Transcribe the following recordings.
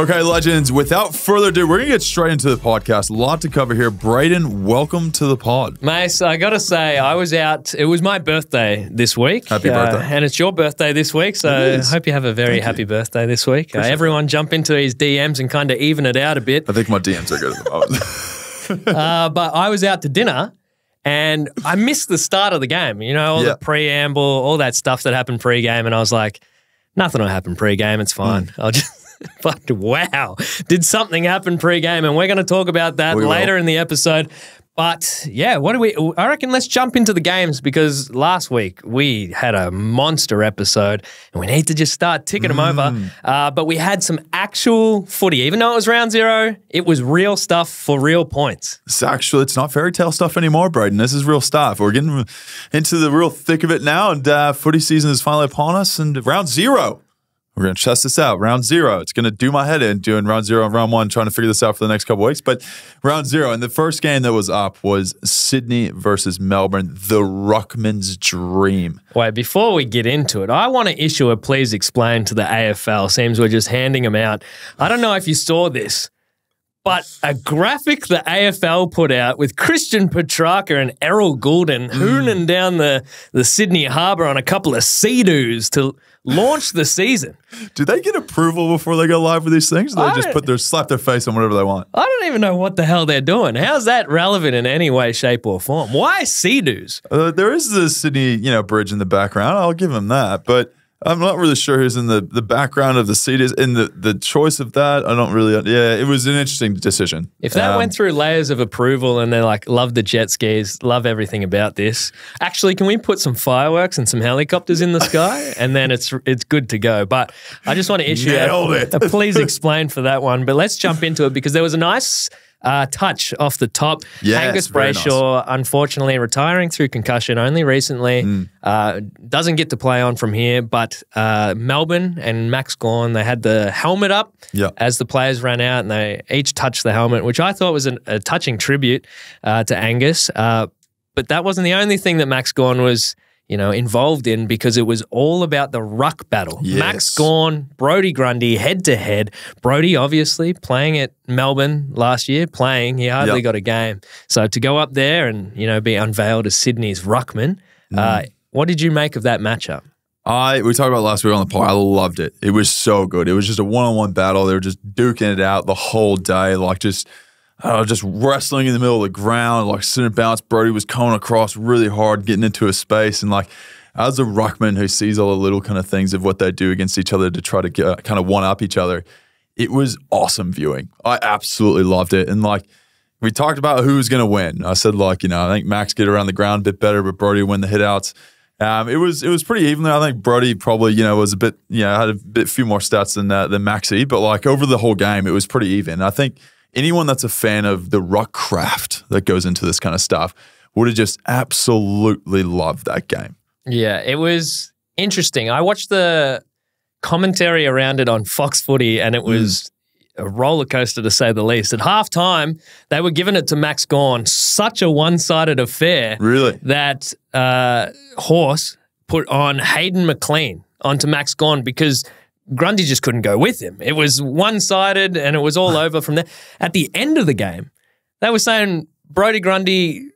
Okay, legends, without further ado, we're going to get straight into the podcast. A lot to cover here. Brayden, welcome to the pod. Mace, I got to say, I was out. It was my birthday this week. Happy birthday. And it's your birthday this week, so I hope you have a very happy birthday this week. Everyone jump into his DMs and kind of even it out a bit. I think my DMs are good at the moment. But I was out to dinner, and I missed the start of the game. You know, all the preamble, all that stuff that happened pre-game, and I was like, nothing will happen pre-game. It's fine. I'll just... But wow, did something happen pre-game? And we're going to talk about that later in the episode. But yeah, I reckon let's jump into the games, because last week we had a monster episode and we need to just start ticking them over. But we had some actual footy. Even though it was round zero, it was real stuff for real points. It's not fairy tale stuff anymore, Brayden. This is real stuff. We're getting into the real thick of it now, and footy season is finally upon us, and round zero. We're going to test this out. Round zero. It's going to do my head in doing round zero and round one, trying to figure this out for the next couple of weeks. But round zero, and the first game that was up was Sydney versus Melbourne, the Ruckman's dream. Wait, before we get into it, I want to issue a please explain to the AFL. Seems we're just handing them out. I don't know if you saw this, but a graphic the AFL put out with Christian Petrarca and Errol Goulden hooning down the Sydney Harbour on a couple of Sea-Doos to launch the season. Do they get approval before they go live with these things? Or they just slap their face on whatever they want? I don't even know what the hell they're doing. How's that relevant in any way, shape, or form? Why Sea-Doos? There is the Sydney, bridge in the background. I'll give them that, but I'm not really sure who's in the background of the Sea-Doos. In the choice of that, I don't really. Yeah, it was an interesting decision. If that went through layers of approval and they're like, love the jet skis, love everything about this. Actually, can we put some fireworks and some helicopters in the sky, and then it's good to go? But I just want to issue a please explain for that one. But let's jump into it, because there was a nice touch off the top. Yes, Angus Brayshaw, unfortunately, retiring through concussion only recently. Doesn't get to play on from here, but Melbourne and Max Gawn, they had the helmet up as the players ran out, and they each touched the helmet, which I thought was a touching tribute to Angus. But that wasn't the only thing that Max Gawn was involved in, because it was all about the ruck battle. Yes. Max Gawn, Brodie Grundy, head-to-head. Brodie, obviously, playing at Melbourne last year, he hardly got a game. So to go up there and, be unveiled as Sydney's ruckman, what did you make of that matchup? We talked about last week on the pod. I loved it. It was so good. It was just a one-on-one battle. They were just duking it out the whole day, just wrestling in the middle of the ground, center bounce. Brodie was coming across really hard, getting into a space. And as a ruckman who sees all the little kind of ththings of what they do against each other to try to get, kind of one-up each other, it was awesome viewing. I absolutely loved it. And we talked about who was going to win. I said, I think Max get around the ground a bit better, but Brodie win the hitouts. It was pretty even. I think Brodie probably, was a bit, had a few more stats than Maxie, but over the whole game, it was pretty even. I think anyone that's a fan of the ruck craft that goes into this kind of stuff would have just absolutely loved that game. Yeah, it was interesting. I watched the commentary around it on Fox Footy, and it was a roller coaster, to say the least. At halftime, they were giving it to Max Gawn. Such a one-sided affair. Really? That Horse put on Hayden McLean onto Max Gawn, because Grundy just couldn't go with him. It was one-sided, and it was all over from there. At the end of the game, they were saying Brodie Grundy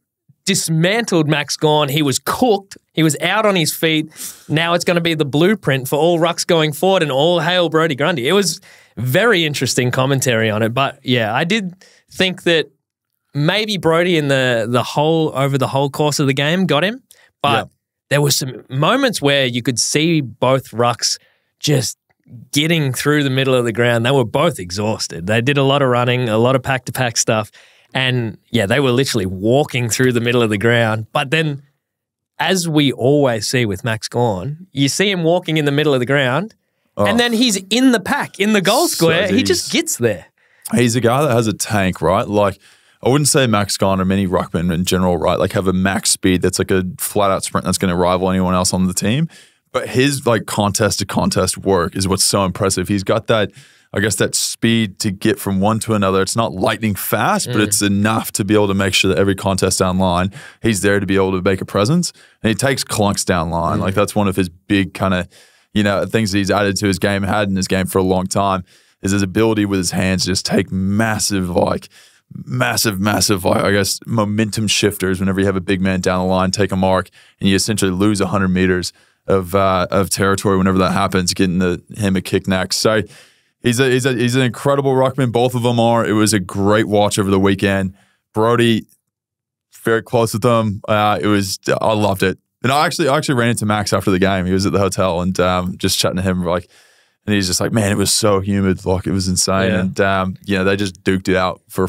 dismantled Max Gawn. He was cooked. He was out on his feet. Now it's going to be the blueprint for all rucks going forward, and all hail Brodie Grundy. It was very interesting commentary on it. But yeah, I did think that maybe Brodie in the whole course of the game got him, but there were some moments where you could see both rucks just getting through the middle of the ground. They were both exhausted. They did a lot of running, a lot of pack-to-pack stuff, and yeah, they were literally walking through the middle of the ground. But then, as we always see with Max Gawn, you see him walking in the middle of the ground, and then he's in the pack, in the goal square. He just gets there. He's a guy that has a tank, right? I wouldn't say Max Gawn or many ruckmen in general, right? Have a max speed that's a flat-out sprint that's going to rival anyone else on the team. But his contest-to-contest work is what's so impressive. He's got that, I guess, that speed to get from one to another. It's not lightning fast, but it's enough to be able to make sure that every contest down line, he's there to be able to make a presence. And he takes clunks down line. That's one of his big kind of, things that he's added to his game, had in his game for a long time. is his ability with his hands to just take massive, I guess, momentum shifters whenever you have a big man down the line, take a mark, and you essentially lose 100 meters of territory whenever that happens, getting him a kick next. So he's an incredible ruckman. Both of them are. It was a great watch over the weekend. Brody, very close with them. I loved it. And I actually ran into Max after the game. He was at the hotel and just chatting to him, and he's just like, man, it was so humid. Like, it was insane. Yeah. And, they just duked it out for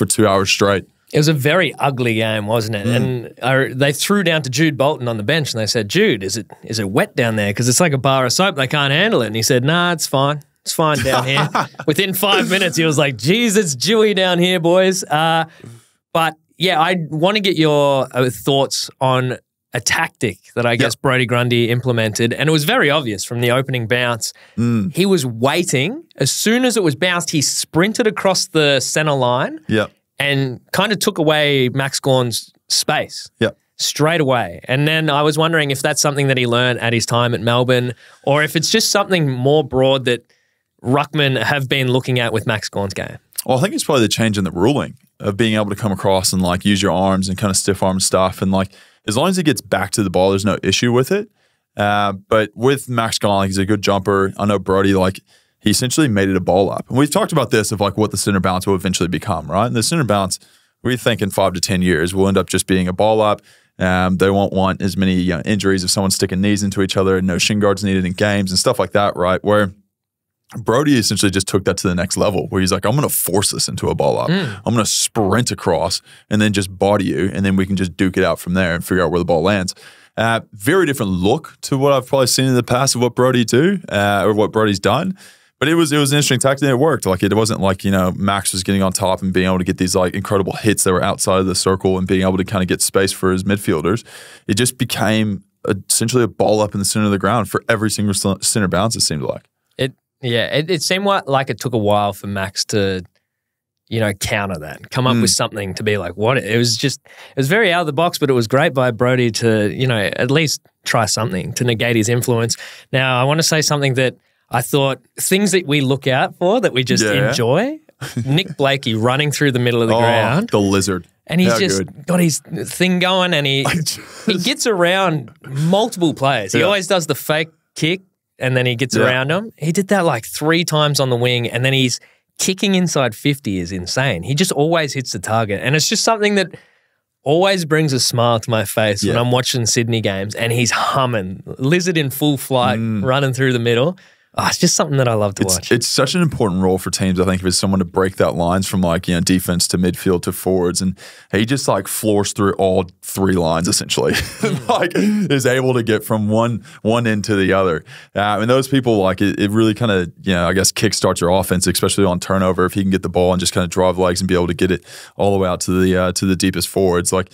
2 hours straight. It was a very ugly game, wasn't it? And they threw down to Jude Bolton on the bench and they said, Jude, is it wet down there? Because it's like a bar of soap. They can't handle it. And he said, nah, it's fine. It's fine down here. Within 5 minutes, he was like, geez, it's dewy down here, boys. But, yeah, I want to get your thoughts on a tactic that I guess Brodie Grundy implemented, and it was very obvious from the opening bounce. He was waiting. As soon as it was bounced, he sprinted across the centre line and kind of took away Max Gawn's space straight away. And then I was wondering if that's something that he learned at his time at Melbourne, or if it's just something more broad that ruckmen have been looking at with Max Gawn's game. Well, I think it's probably the change in the ruling of being able to come across and like use your arms and kind of stiff arm stuff. And like, as long as he gets back to the ball, there's no issue with it. But with Max Gawn, like, he's a good jumper. I know Brody, like, he essentially made it a ball up. And we've talked about this of like what the center bounce will eventually become, right? And the center bounce, we think in 5 to 10 years will end up just being a ball up. They won't want as many injuries of someone sticking knees into each other and no shin guards needed in games and stuff like that, right? Where Brody essentially just took that to the next level where he's like, I'm going to force this into a ball up. I'm going to sprint across and then just body you, and then we can just duke it out from there and figure out where the ball lands. Very different look to what I've probably seen in the past of what Brody or what Brody's done. But it was an interesting tactic and it worked. Like, it wasn't like, Max was getting on top and being able to get these like incredible hits that were outside of the circle and being able to kind of get space for his midfielders. It just became essentially a ball up in the center of the ground for every single center bounce, it seemed like. It seemed like it took a while for Max to, counter that, come up with something to be like, what? It was very out of the box, but it was great by Brody to, at least try something to negate his influence. Now, I want to say something that I thought, things that we look out for, that we just enjoy. Nick Blakey running through the middle of the ground. The lizard. And he's got his thing going, and he gets around multiple players. He always does the fake kick, and then he gets around them. He did that like 3 times on the wing, and then he's kicking inside 50 is insane. He just always hits the target. And it's just something that always brings a smile to my face when I'm watching Sydney games, and he's humming. Lizard in full flight, running through the middle. Oh, it's just something that I love to watch. It's such an important role for teams, I think, if it's someone to break that lines from like, defense to midfield to forwards. And he just like floors through all 3 lines essentially. Like, is able to get from one end to the other. And those people, like, it really kind of, I guess kickstarts your offense, especially on turnover, if he can get the ball and just kind of drive legs and be able to get it all the way out to the deepest forwards. Like,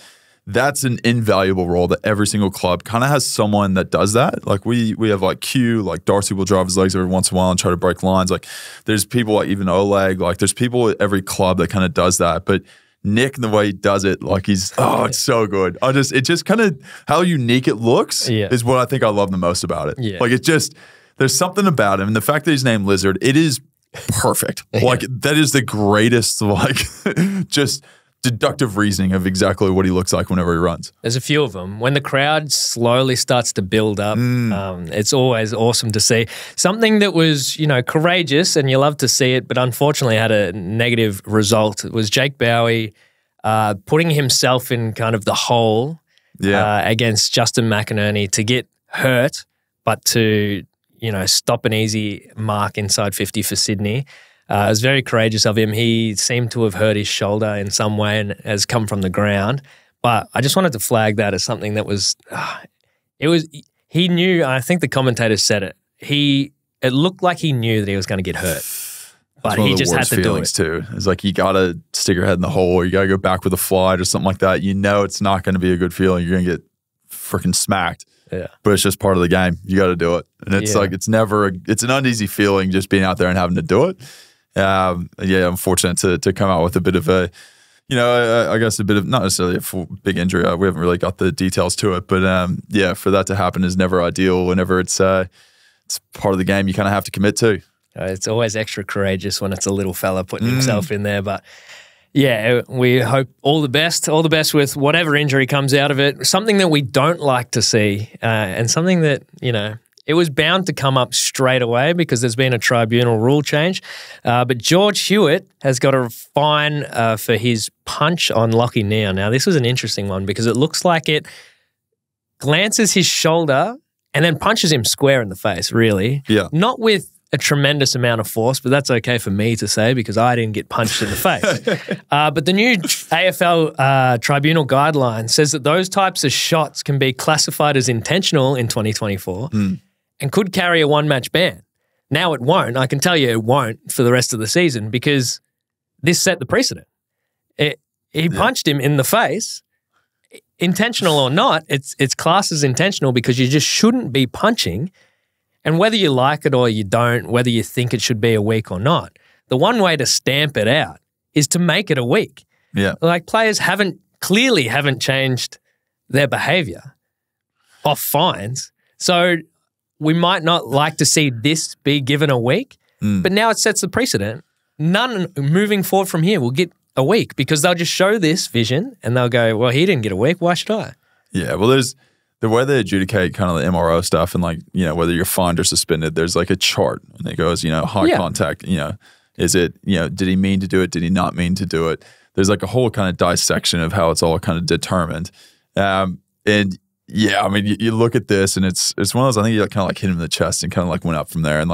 that's an invaluable role that every single club kind of has someone that does that. Like, we have like Q, like Darcy will drive his legs every once in a while and try to break lines. Like, there's people like even Oleg, like there's people at every club that kind of does that. But Nick, the way he does it, like it's so good. It just kind of how unique it looks is what I think I love the most about it. Yeah. Like, there's something about him. And the fact that he's named Lizard, it is perfect. Like, that is the greatest, like, just deductive reasoning of exactly what he looks like whenever he runs. There's a few of them. When the crowd slowly starts to build up, it's always awesome to see. Something that was, courageous, and you love to see it, but unfortunately had a negative result. It was Jake Bowie putting himself in kind of the hole against Justin McInerney to get hurt, but to, stop an easy mark inside 50 for Sydney. It was very courageous of him. He seemed to have hurt his shoulder in some way and has come from the ground. But I just wanted to flag that as something that was, he knew, I think the commentators said it, it looked like he knew that he was going to get hurt. But he just had to do it. Too. It's like, you got to stick your head in the hole, or you got to go back with a flight or something like that. It's not going to be a good feeling. You're going to get freaking smacked. Yeah. But it's just part of the game. You got to do it. And it's like, it's an uneasy feeling just being out there and having to do it. I'm fortunate to come out with a bit of a, I guess a bit of, not necessarily a full big injury. We haven't really got the details to it, but for that to happen is never ideal. Whenever it's part of the game, you kind of have to commit to. It's always extra courageous when it's a little fella putting himself in there. But yeah, we hope all the best with whatever injury comes out of it. Something that we don't like to see, and something that, it was bound to come up straight away because there's been a tribunal rule change. But George Hewitt has got a fine for his punch on Lachie Neale. Now, this was an interesting one because it looks like it glances his shoulder and then punches him square in the face, really. Yeah. Not with a tremendous amount of force, but that's okay for me to say because I didn't get punched in the face. But the new AFL tribunal guideline says that those types of shots can be classified as intentional in 2024 and could carry a one-match ban. Now it won't. I can tell you it won't for the rest of the season because this set the precedent. He punched him in the face. Intentional or not, it's classed as intentional because you just shouldn't be punching. And whether you like it or you don't, whether you think it should be a week or not, the one way to stamp it out is to make it a week. Yeah. Like players clearly haven't changed their behavior off fines. So we might not like to see this be given a week, but now it sets the precedent. None moving forward from here will get a week because they'll just show this vision and they'll go, well, he didn't get a week. Why should I? Yeah, well, there's the way they adjudicate kind of the MRO stuff and whether you're fined or suspended, there's like a chart and it goes, high contact, is it, did he mean to do it? Did he not mean to do it? There's like a whole kind of dissection of how it's all kind of determined. And yeah, I mean, you look at this and it's one of those, I think you kind of like hit him in the chest and kind of like went up from there. And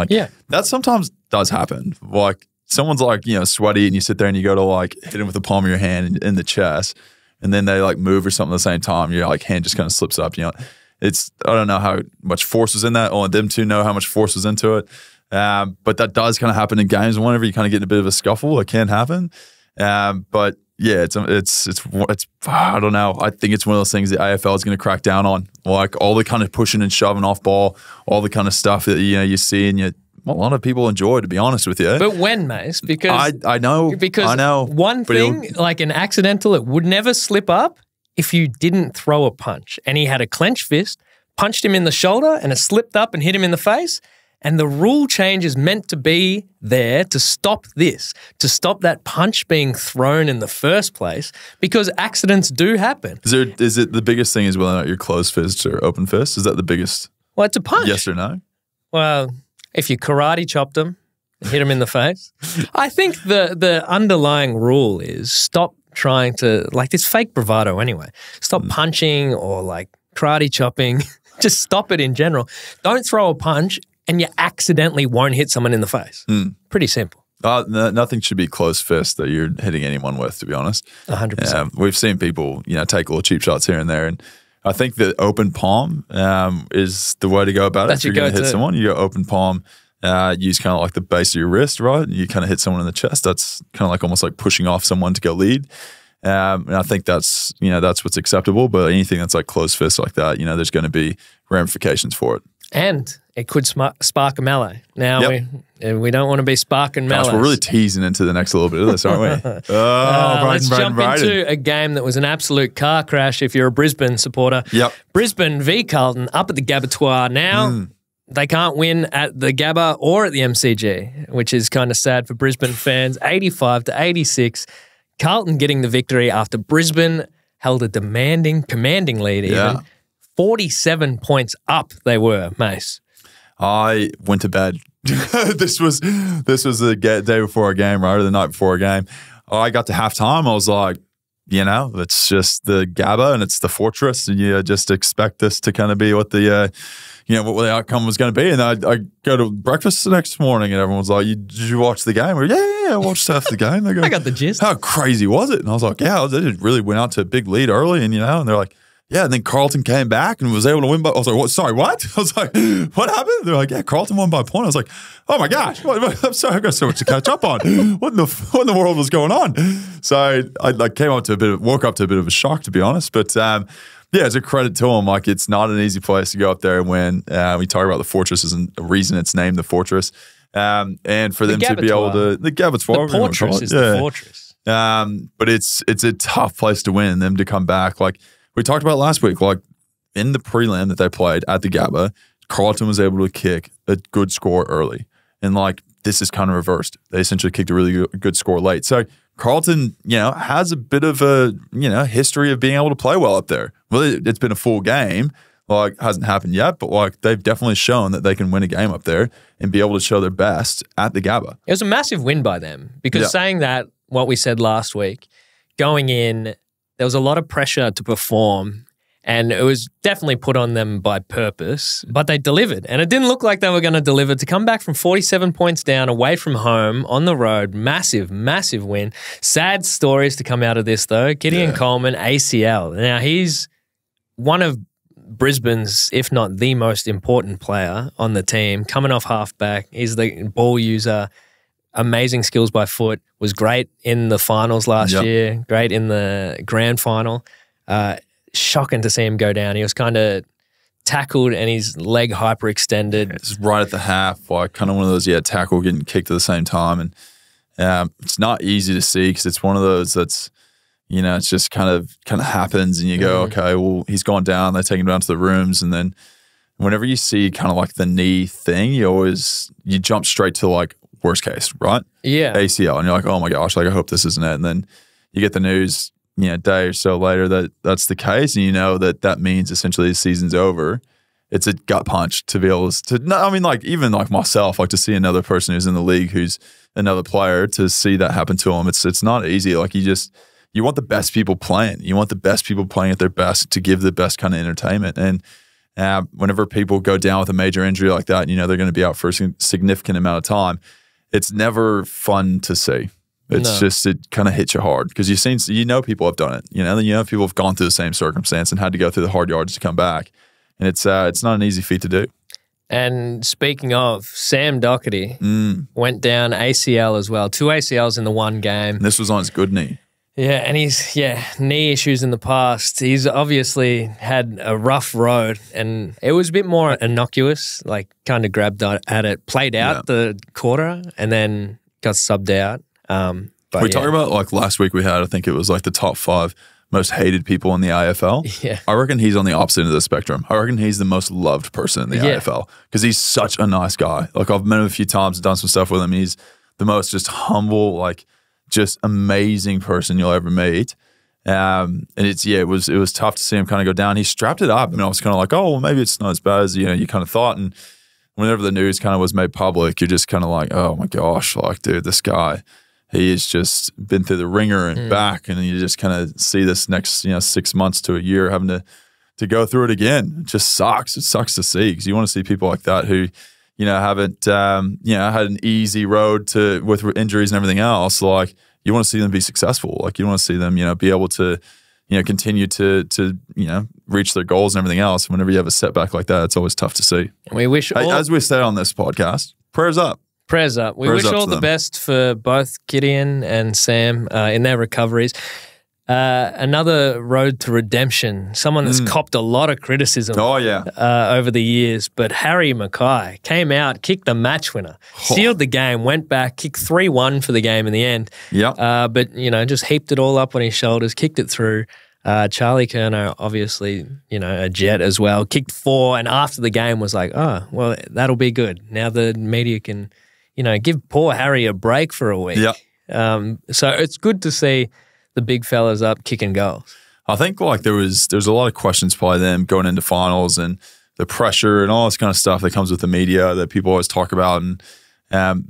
that sometimes does happen. Like someone's like, sweaty and you sit there and you go to like hit him with the palm of your hand in the chest. And then they like move or something at the same time. Your like hand just kind of slips up. I don't know how much force was in that. Only them two know how much force was into it. But that does kind of happen in games. Whenever you kind of get in a bit of a scuffle, it can happen. But yeah, it's I don't know. I think it's one of those things the AFL is going to crack down on. Like all the kind of pushing and shoving off ball, all the kind of stuff that you see and a lot of people enjoy, to be honest with you. But when, Mace? Because I know. One thing, like an accidental, it would never slip up if you didn't throw a punch. And he had a clenched fist, punched him in the shoulder, and it slipped up and hit him in the face. And the rule change is meant to be there to stop this, to stop that punch being thrown in the first place, because accidents do happen. Is it the biggest thing is whether or not you're closed fist or open fist? Is that the biggest? Well, it's a punch. Yes or no? Well, if you karate chopped him and hit him in the face, I think the underlying rule is stop trying to, like this fake bravado anyway, stop punching or like karate chopping. Just stop it in general. Don't throw a punch and you accidentally won't hit someone in the face. Pretty simple. Nothing should be closed fist that you're hitting anyone with, to be honest. 100%. We've seen people, take little cheap shots here and there, and I think the open palm is the way to go about it. If you're going to hit someone, you go open palm, use kind of like the base of your wrist, right? You kind of hit someone in the chest. That's kind of like almost like pushing off someone to go lead. And I think that's what's acceptable. But anything that's like closed fist like that, there's going to be ramifications for it. And it could spark a melee. Now, we don't want to be sparking melees. Gosh, we're really teasing into the next little bit of this, aren't we? Let's jump into a game that was an absolute car crash if you're a Brisbane supporter. Yep. Brisbane v Carlton up at the Gabba now. They can't win at the Gabba or at the MCG, which is kind of sad for Brisbane fans. 85-86. Carlton getting the victory after Brisbane held a commanding lead even. 47 points up they were, Mace. I went to bed. This was the day before a game, right, or the night before a game. I got to halftime. I was like, it's just the Gabba and it's the fortress, and you just expect this to kind of be what the what the outcome was going to be. And I go to breakfast the next morning, and everyone's like, "Did you watch the game?" Or, I watched half the game. They go, I got the gist. How crazy was it? And I was like, yeah, they really went out to a big lead early, and and they're like, yeah, and then Carlton came back and was able to win by, I was like, what? Sorry, what? I was like, what happened? They're like, yeah, Carlton won by a point. I was like, oh my gosh, I'm sorry, I've got so much to catch up on. What in the world was going on? So I woke up to a bit of a shock, to be honest. But it's a credit to them. Like, it's not an easy place to go up there and win. We talk about the fortress as a reason it's named the fortress. And for them to be able to, the Gabatoir. The fortress is the fortress. But it's a tough place to win, them to come back. Like, we talked about last week, like in the prelim that they played at the Gabba, Carlton was able to kick a good score early. And like this is kind of reversed. They essentially kicked a really good score late. So Carlton, has a bit of a, history of being able to play well up there. Well, it's been a full game. Like, hasn't happened yet, but like they've definitely shown that they can win a game up there and be able to show their best at the Gabba. It was a massive win by them because saying that, what we said last week, going in, there was a lot of pressure to perform and it was definitely put on them by purpose, but they delivered. And it didn't look like they were going to deliver. To come back from 47 points down away from home on the road, massive, massive win. Sad stories to come out of this though. Gideon Coleman, ACL. Now he's one of Brisbane's, if not the most important player on the team, coming off halfback. He's the ball user, amazing skills by foot, was great in the finals last year, great in the grand final. Shocking to see him go down. He was kind of tackled and his leg hyperextended. It's right at the half, like kind of one of those, tackle getting kicked at the same time. And it's not easy to see because it's one of those that's, it's just kind of happens and you go, okay, well, he's gone down. They take him down to the rooms. And then whenever you see kind of like the knee thing, you jump straight to like worst case, right? Yeah. ACL. And you're like, oh my gosh, like I hope this isn't it. And then you get the news, a day or so later that's the case. And that means essentially the season's over. It's a gut punch to be able to, even like myself, like to see another person who's in the league, who's another player, to see that happen to him. It's not easy. Like you want the best people playing. You want the best people playing at their best to give the best kind of entertainment. And whenever people go down with a major injury like that, they're going to be out for a significant amount of time. It's never fun to see. It's just, it kind of hits you hard because people have done it. People have gone through the same circumstance and had to go through the hard yards to come back. And it's not an easy feat to do. And speaking of, Sam Doherty went down ACL as well. 2 ACLs in the one game. And this was on his good knee. Yeah, and he's, knee issues in the past. He's obviously had a rough road and it was a bit more innocuous, like kind of grabbed at it, played out the quarter and then got subbed out. We talked about like last week we had, I think it was like the top 5 most hated people in the AFL. Yeah. I reckon he's on the opposite end of the spectrum. I reckon he's the most loved person in the AFL because he's such a nice guy. Like I've met him a few times and done some stuff with him. He's the most just humble, like just amazing person you'll ever meet. And it was tough to see him kind of go down. He strapped it up and I was kind of like, oh, well, maybe it's not as bad as, you kind of thought. And whenever the news kind of was made public, you're just kind of like, oh my gosh, like, dude, this guy, he has just been through the ringer and back. And you just kind of see this next, 6 months to a year having to go through it again. It just sucks. It sucks to see because you want to see people like that who, haven't, had an easy road with injuries and everything else. Like, you want to see them be successful. Like, you want to see them, be able to, continue to reach their goals and everything else. Whenever you have a setback like that, it's always tough to see. We wish as we said on this podcast, prayers up. Prayers up. We wish all the best for both Gideon and Sam in their recoveries. Another road to redemption, someone that's copped a lot of criticism over the years, but Harry Mackay came out, kicked the match winner, sealed the game, went back, kicked 3-1 for the game in the end. But, just heaped it all up on his shoulders, kicked it through. Charlie Kerno, obviously, a Jet as well, kicked 4 and after the game was like, oh, well, that'll be good. Now the media can, give poor Harry a break for a week. So it's good to see the big fellas up kicking goals. I think like there's a lot of questions by them going into finals and the pressure and all this kind of stuff that comes with the media that people always talk about. And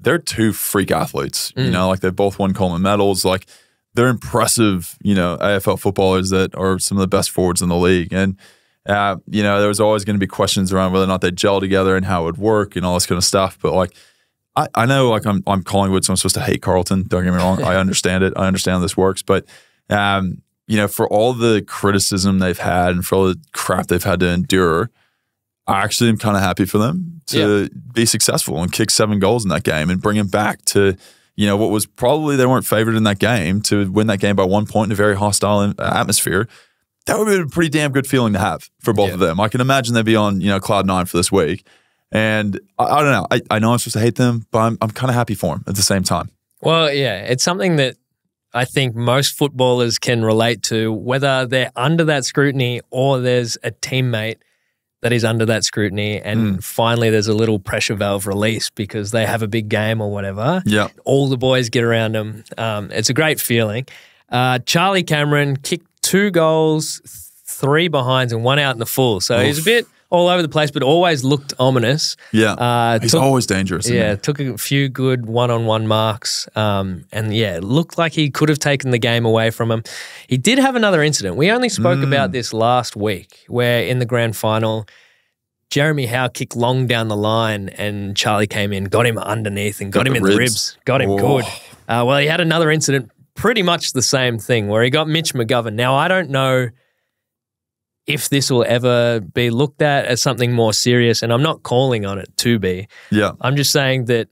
they're 2 freak athletes, like they've both won Coleman medals. Like they're impressive, AFL footballers that are some of the best forwards in the league. And, there was always going to be questions around whether or not they gel together and how it would work and all this kind of stuff. But like, I know like I'm Collingwood, so I'm supposed to hate Carlton. Don't get me wrong. I understand it. I understand how this works. But, for all the criticism they've had and for all the crap they've had to endure, I actually am kind of happy for them to be successful and kick 7 goals in that game and bring them back to, what was probably they weren't favored in that game, to win that game by 1 point in a very hostile atmosphere. That would be a pretty damn good feeling to have for both of them. I can imagine they'd be on, cloud 9 for this week. And I don't know. I know I'm supposed to hate them, but I'm kind of happy for them at the same time. Well, it's something that I think most footballers can relate to, whether they're under that scrutiny or there's a teammate that he's under that scrutiny, and finally there's a little pressure valve release because they have a big game or whatever. Yeah. All the boys get around him. It's a great feeling. Charlie Cameron kicked 2 goals, 3 behinds, and 1 out in the full. So he's a bit all over the place, but always looked ominous. Yeah. He's always dangerous. Yeah, took a few good one-on-one marks. And yeah, it looked like he could have taken the game away from him. He did have another incident. We only spoke about this last week, where in the grand final, Jeremy Howe kicked long down the line and Charlie came in, got him underneath and got him in the ribs. Got him good. Well, he had another incident, pretty much the same thing, where he got Mitch McGovern. Now, I don't know if this will ever be looked at as something more serious, and I'm not calling on it to be. Yeah. I'm just saying that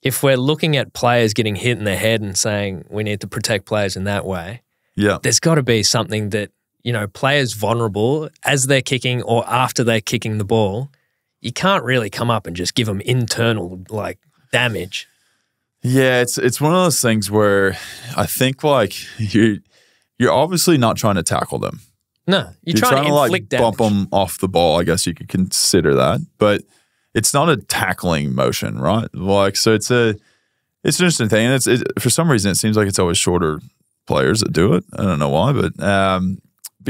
if we're looking at players getting hit in the head and saying we need to protect players in that way, there's got to be something that, you know, players vulnerable as they're kicking or after they're kicking the ball, you can't really come up and just give them internal, like, damage. Yeah, it's one of those things where I think, like, you're obviously not trying to tackle them. No, you're trying to inflict damage. Bump them off the ball, I guess you could consider that. But it's not a tackling motion, right? Like, so it's an interesting thing. And it's for some reason, it seems like it's always shorter players that do it. I don't know why, but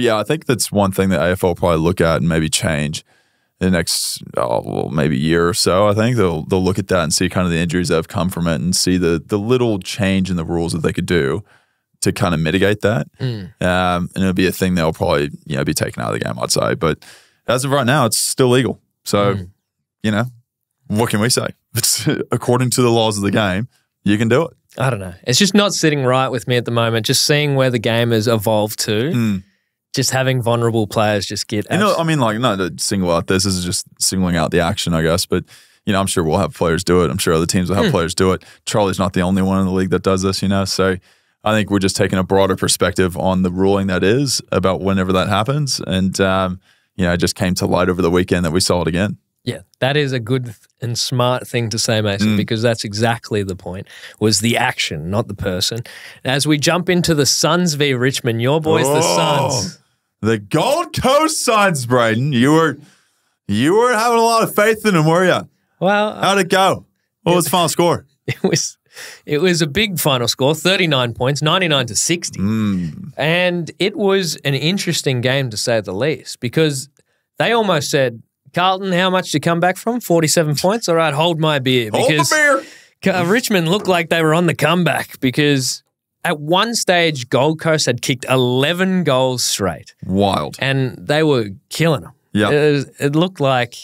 yeah, I think that's one thing that AFL will probably look at and maybe change in the next, maybe year or so. I think they'll look at that and see kind of the injuries that have come from it and see the little change in the rules that they could do to kind of mitigate that. And it'll be a thing that'll probably, you know, be taken out of the game, I'd say. But as of right now, it's still legal. So, you know, what can we say? It's according to the laws of the game, you can do it. I don't know. It's just not sitting right with me at the moment. Just seeing where the game has evolved to. Just having vulnerable players just get... You know, I mean, like, not to single out this is just singling out the action, I guess. But, you know, I'm sure we'll have players do it. I'm sure other teams will have players do it. Charlie's not the only one in the league that does this, you know. So I think we're just taking a broader perspective on the ruling that is about whenever that happens. And, you know, it just came to light over the weekend that we saw it again. Yeah. That is a good and smart thing to say, Mason, because that's exactly the point, was the action, not the person. As we jump into the Suns v Richmond, your boys, the Suns. The Gold Coast Suns, Brayden. You were having a lot of faith in them, were you? Well, how'd it go? What was the final score? It was a big final score, 39 points, 99-60. And it was an interesting game, to say the least, because they almost said, Carlton, how much to come back from? 47 points? All right, hold my beer. Because hold the beer. Richmond looked like they were on the comeback, because at one stage, Gold Coast had kicked 11 goals straight. Wild. And they were killing them. Yeah. It looked like,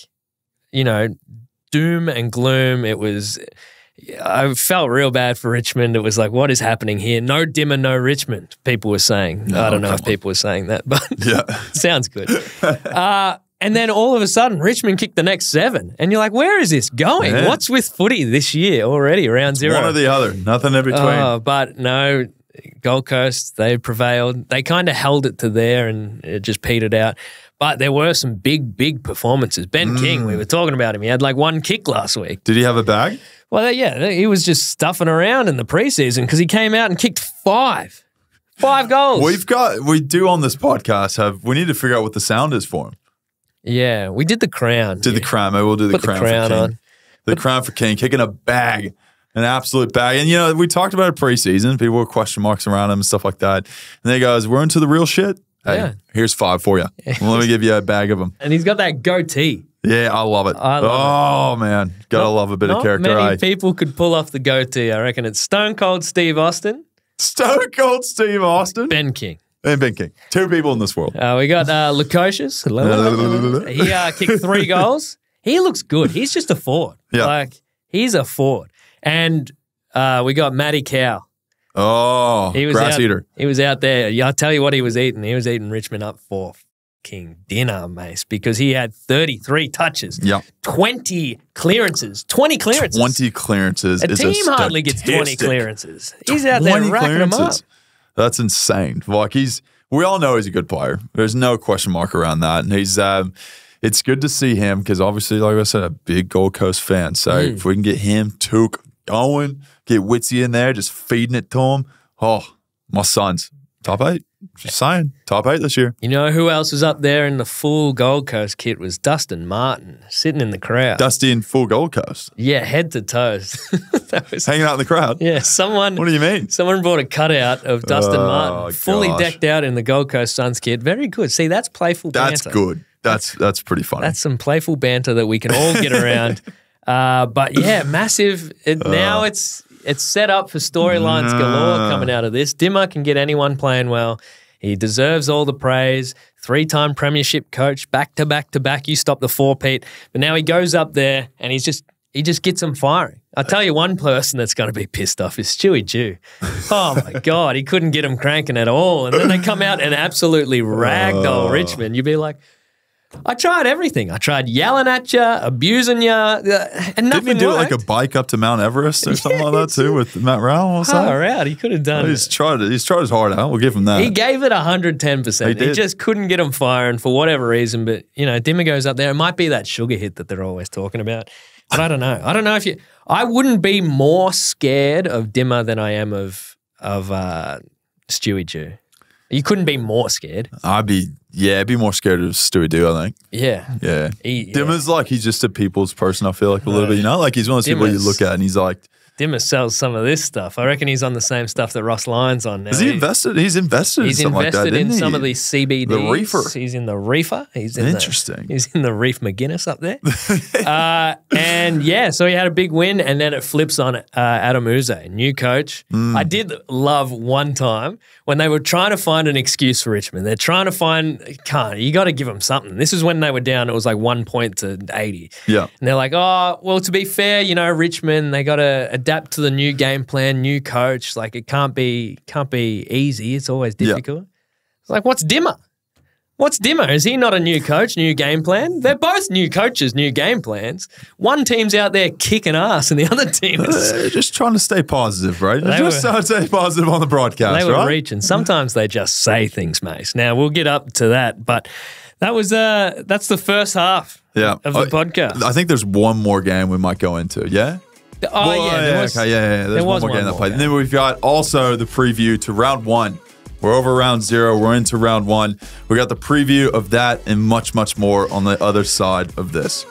you know, doom and gloom. I felt real bad for Richmond. It was like, what is happening here? No Dimma, no Richmond, people were saying. No, I don't know if people were saying that, but sounds good. And then all of a sudden, Richmond kicked the next 7. And you're like, where is this going? Yeah. What's with footy this year already, round 0? One or the other. Nothing in between. But no, Gold Coast, they prevailed. They kind of held it to there and it just petered out. But there were some big, big performances. Ben King, we were talking about him. He had like 1 kick last week. Did he have a bag? Well, yeah, he was just stuffing around in the preseason because he came out and kicked 5. 5 goals. We do on this podcast we need to figure out what the sound is for him. Yeah, we did the crown. The crown. Maybe we'll do the crown for King. On. The crown for King, kicking a bag, an absolute bag. And, you know, we talked about it preseason. People were question marks around him and stuff like that. And they goes, we're into the real shit. Hey, here's 5 for you. Well, let me give you a bag of them. And he's got that goatee. Yeah, I love it. Man. Gotta love a bit of character. Not many people could pull off the goatee. I reckon it's Stone Cold Steve Austin. Stone Cold Steve Austin. Ben King. And Ben King. 2 people in this world. We got Lukosius. He kicked 3 goals. He looks good. He's just a forward. Yeah. Like, he's a forward. And we got Matty Cow. Oh, grass eater. He was out there. I'll tell you what he was eating. He was eating Richmond up for fucking dinner, Mace, because he had 33 touches. Yeah. 20 clearances. 20 clearances. 20 clearances. A team hardly gets 20 clearances. He's out there racking them up. That's insane. Like, we all know he's a good player. There's no question mark around that. And he's it's good to see him because obviously, like I said, a big Gold Coast fan. So if we can get him, Took, going, get Witsy in there, just feeding it to him. Oh, my Suns, top 8. Just saying. Top 8 this year. You know who else was up there in the full Gold Coast kit was Dustin Martin, sitting in the crowd. Dusty in full Gold Coast. Yeah, head to toes. That was, hanging out in the crowd. Yeah, someone. What do you mean? Someone brought a cutout of Dustin Martin, fully decked out in the Gold Coast Suns kit. Very good. See, that's playful banter. That's good. That's pretty funny. That's some playful banter that we can all get around. But yeah, massive. Now it's set up for storylines galore coming out of this. Dimma can get anyone playing well. He deserves all the praise. 3-time premiership coach, back to back to back. You stop the 4-peat. But now he goes up there and he just gets them firing. I'll tell you one person that's going to be pissed off is Stewie Jew. Oh, my God. He couldn't get them cranking at all. And then they come out and absolutely ragdoll Richmond. You'd be like, I tried everything. I tried yelling at you, abusing you, and nothing Didn't he do worked. like a bike up to Mount Everest or something like that too with Matt Rowell? What was that? Far out. He could have done He's tried his heart out. We'll give him that. He gave it 110%. He did. Just couldn't get him firing for whatever reason. But, you know, Dimma goes up there. It might be that sugar hit that they're always talking about. But I don't know. I don't know if you – I wouldn't be more scared of Dimma than I am of Stewie Jew. You couldn't be more scared. I'd be more scared of Stewie Dew, I think. Yeah. Yeah. Dimma's like, he's just a people's person, I feel like a little bit, you know? Like he's one of those people you look at and he's like, Dimma sells some of this stuff. I reckon he's on the same stuff that Ross Lyon's on now. Is he invested? He's invested in something like that, invested in didn't he? some of these CBDs. The reefer. He's in the reefer. Interesting. He's in the Reef McGuinness up there. And yeah, so he had a big win, and then it flips on Adam Uze, new coach. I did love one time when they were trying to find an excuse for Richmond. They're trying to find, you got to give them something. This is when they were down, it was like 1 point to 80. Yeah. And they're like, oh, well, to be fair, you know, Richmond, they got to adapt to the new game plan, new coach. Like it can't be easy. It's always difficult. It's like, what's Dimma? What's Dimma? Is he not a new coach, new game plan? They're both new coaches, new game plans. One team's out there kicking ass and the other team is... They're just trying to stay positive, right? Just trying to stay positive on the broadcast, They were right? reaching. Sometimes they just say things, Mace. Now, we'll get up to that, but that was that's the first half of the podcast. I think there's one more game we might go into, yeah? Oh, yeah. There's one more game that played. And then we've got also the preview to round 1. We're over round 0. We're into round 1. We got the preview of that and much, much more on the other side of this.